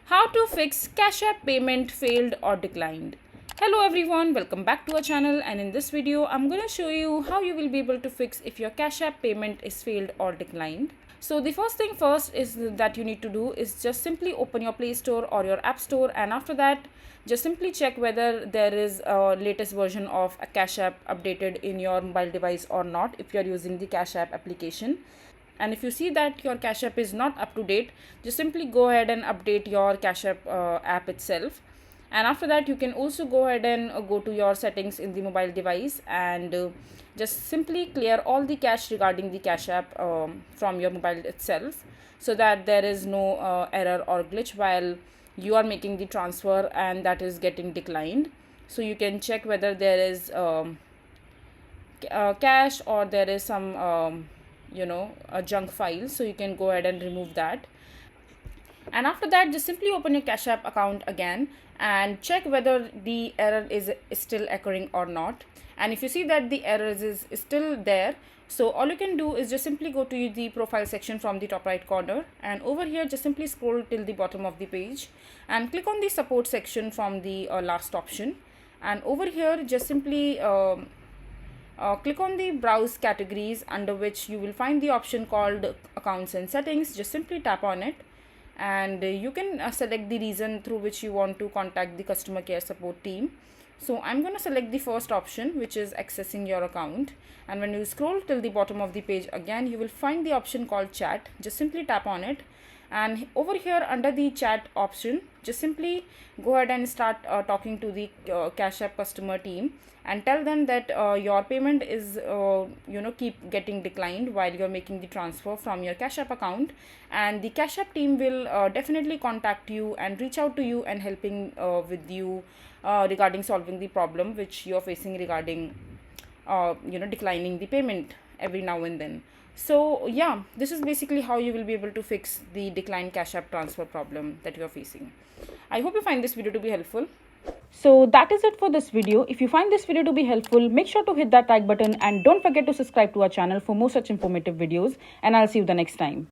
How to fix Cash App payment failed or declined. Hello everyone, welcome back to our channel, and in this video I'm going to show you how you will be able to fix if your Cash App payment is failed or declined. So the first thing first is that you need to do is just simply open your Play Store or your App Store, and after that just simply check whether there is a latest version of a Cash App updated in your mobile device or not if you are using the Cash App application. And if you see that your Cash App is not up to date, just simply go ahead and update your Cash App app itself. And after that you can also go ahead and go to your settings in the mobile device and just simply clear all the cache regarding the Cash App from your mobile itself, so that there is no error or glitch while you are making the transfer and that is getting declined. So you can check whether there is cache or there is some a junk file, so you can go ahead and remove that. And after that just simply open your Cash App account again and check whether the error is still occurring or not. And if you see that the error is still there, so all you can do is just simply go to the profile section from the top right corner, and over here just simply scroll till the bottom of the page and click on the support section from the last option. And over here just simply click on the browse categories, under which you will find the option called accounts and settings. Just simply tap on it, and you can select the reason through which you want to contact the customer care support team. So I'm going to select the first option, which is accessing your account. And when you scroll till the bottom of the page again, you will find the option called chat. Just simply tap on it, and over here under the chat option just simply go ahead and start talking to the Cash App customer team and tell them that your payment is keep getting declined while you're making the transfer from your Cash App account, and the Cash App team will definitely contact you and reach out to you and helping with you regarding solving the problem which you're facing regarding declining the payment every now and then. So yeah, this is basically how you will be able to fix the declined Cash App transfer problem that you are facing. I hope you find this video to be helpful. So that is it for this video. If you find this video to be helpful, make sure to hit that like button and don't forget to subscribe to our channel for more such informative videos, and I'll see you the next time.